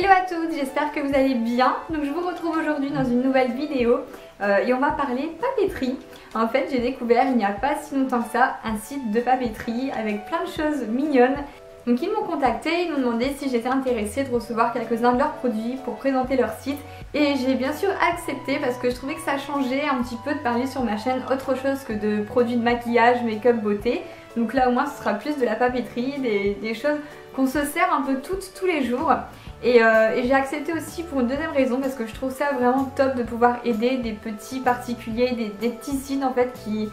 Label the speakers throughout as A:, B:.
A: Hello à toutes, j'espère que vous allez bien. Donc je vous retrouve aujourd'hui dans une nouvelle vidéo et on va parler papeterie. En fait, j'ai découvert il n'y a pas si longtemps que ça un site de papeterie avec plein de choses mignonnes. Donc ils m'ont contacté, ils m'ont demandé si j'étais intéressée de recevoir quelques-uns de leurs produits pour présenter leur site. Et j'ai bien sûr accepté parce que je trouvais que ça changeait un petit peu de parler sur ma chaîne autre chose que de produits de maquillage, make-up, beauté. Donc là au moins ce sera plus de la papeterie, des choses qu'on se sert un peu toutes tous les jours. Et j'ai accepté aussi pour une deuxième raison parce que je trouve ça vraiment top de pouvoir aider des petits particuliers, des petits sites en fait qui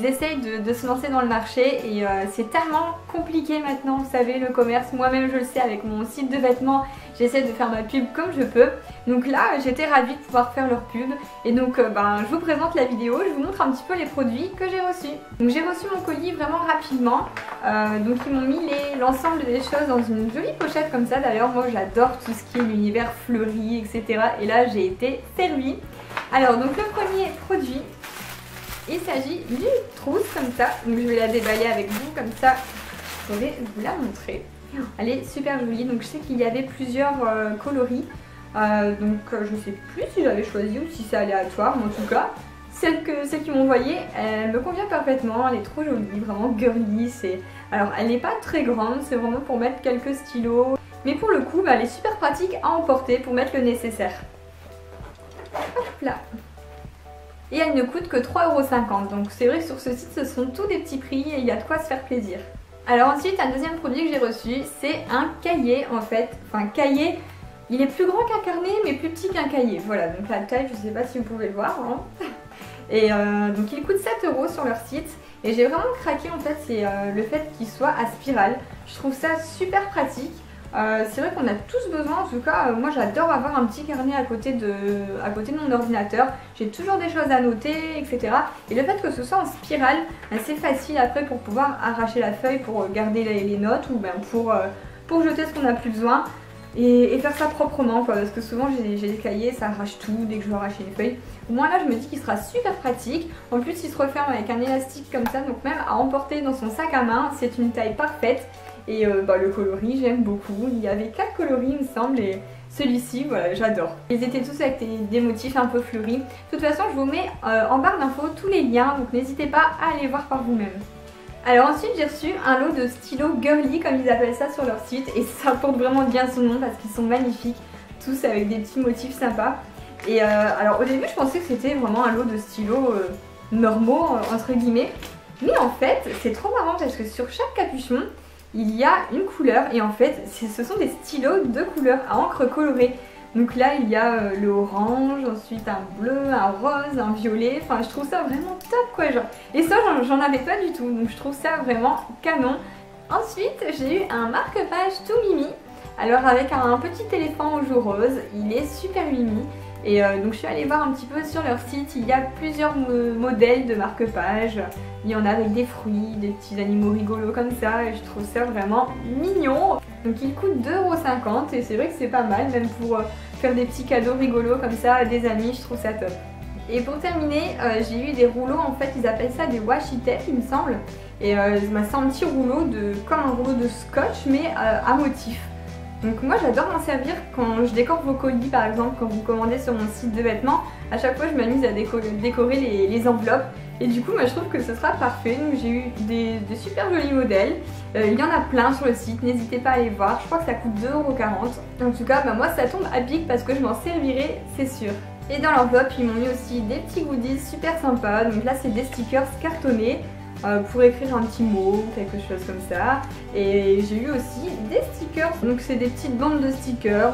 A: essayent de se lancer dans le marché et c'est tellement compliqué maintenant, vous savez, le commerce. Moi-même je le sais, avec mon site de vêtements, j'essaie de faire ma pub comme je peux. Donc là j'étais ravie de pouvoir faire leur pub et donc je vous présente la vidéo, je vous montre un petit peu les produits que j'ai reçus. Donc j'ai reçu mon colis vraiment rapidement, donc ils m'ont mis l'ensemble des choses dans une jolie pochette comme ça. D'ailleurs moi j'adore tout ce qui est l'univers fleuri, etc. Et là j'ai été servie. Alors donc le premier produit, il s'agit d'une trousse comme ça, donc je vais la déballer avec vous comme ça, je pourrais vous la montrer. Elle est super jolie, donc je sais qu'il y avait plusieurs coloris, donc je sais plus si j'avais choisi ou si c'est aléatoire, mais en tout cas, celle qu'ils m'ont envoyée, elle me convient parfaitement, elle est trop jolie, vraiment girly. Alors elle n'est pas très grande, c'est vraiment pour mettre quelques stylos, mais pour le coup, elle est super pratique à emporter pour mettre le nécessaire. Hop là. Et elle ne coûte que 3,50 €. Donc c'est vrai que sur ce site ce sont tous des petits prix et il y a de quoi se faire plaisir. Alors ensuite un deuxième produit que j'ai reçu, c'est un cahier en fait. Enfin cahier, il est plus grand qu'un carnet mais plus petit qu'un cahier. Voilà, donc la taille je sais pas si vous pouvez le voir. Hein. Et donc il coûte 7 € sur leur site. Et j'ai vraiment craqué en fait, c'est le fait qu'il soit à spirale. Je trouve ça super pratique. C'est vrai qu'on a tous besoin, en tout cas moi j'adore avoir un petit carnet à côté de mon ordinateur. J'ai toujours des choses à noter, etc. Et le fait que ce soit en spirale, c'est facile après pour pouvoir arracher la feuille pour garder les notes ou pour jeter ce qu'on n'a plus besoin et faire ça proprement quoi, parce que souvent j'ai des cahiers, ça arrache tout dès que je veux arracher les feuilles. Au moins là je me dis qu'il sera super pratique. En plus il se referme avec un élastique comme ça, donc même à emporter dans son sac à main, c'est une taille parfaite. Et le coloris j'aime beaucoup, il y avait 4 coloris il me semble et celui-ci voilà j'adore. Ils étaient tous avec des motifs un peu fleuris. De toute façon je vous mets en barre d'infos tous les liens, donc n'hésitez pas à aller voir par vous-même. Alors ensuite j'ai reçu un lot de stylos girly comme ils appellent ça sur leur site et ça porte vraiment bien son nom parce qu'ils sont magnifiques, tous avec des petits motifs sympas. Et alors au début je pensais que c'était vraiment un lot de stylos normaux entre guillemets, mais en fait c'est trop marrant parce que sur chaque capuchon il y a une couleur et en fait ce sont des stylos de couleur à encre colorée. Donc là il y a le orange, ensuite un bleu, un rose, un violet, enfin je trouve ça vraiment top quoi genre. Et ça j'en avais pas du tout, donc je trouve ça vraiment canon. Ensuite j'ai eu un marque-page tout mimi, alors avec un petit éléphant aux joues roses, il est super mimi. Et donc je suis allée voir un petit peu sur leur site, il y a plusieurs modèles de marque-page. Il y en a avec des fruits, des petits animaux rigolos comme ça et je trouve ça vraiment mignon. Donc il coûte 2,50 € et c'est vrai que c'est pas mal, même pour faire des petits cadeaux rigolos comme ça à des amis, je trouve ça top. Et pour terminer, j'ai eu des rouleaux, en fait ils appellent ça des washi tape il me semble. Et c'est un petit rouleau comme un rouleau de scotch mais à motif. Donc moi j'adore m'en servir quand je décore vos colis par exemple, quand vous commandez sur mon site de vêtements. À chaque fois je m'amuse à décorer les enveloppes et du coup moi je trouve que ce sera parfait. Donc j'ai eu des super jolis modèles, il y en a plein sur le site, n'hésitez pas à aller voir, je crois que ça coûte 2,40 €. En tout cas moi ça tombe à pic parce que je m'en servirai c'est sûr. Et dans l'enveloppe ils m'ont mis aussi des petits goodies super sympas, donc là c'est des stickers cartonnés. Pour écrire un petit mot, quelque chose comme ça. Et j'ai eu aussi des stickers, donc c'est des petites bandes de stickers.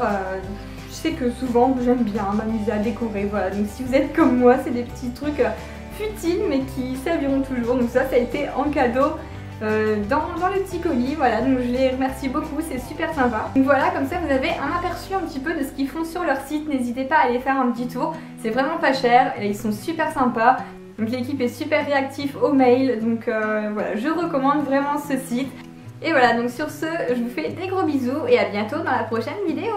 A: Je sais que souvent j'aime bien m'amuser à décorer, voilà. Donc si vous êtes comme moi, c'est des petits trucs futiles mais qui serviront toujours. Donc ça a été en cadeau dans le petit colis, voilà. Donc je les remercie beaucoup, c'est super sympa. Donc voilà, comme ça vous avez un aperçu un petit peu de ce qu'ils font sur leur site. N'hésitez pas à aller faire un petit tour, c'est vraiment pas cher et ils sont super sympas. Donc l'équipe est super réactive au mail, donc voilà, je recommande vraiment ce site. Et voilà, donc sur ce, je vous fais des gros bisous et à bientôt dans la prochaine vidéo.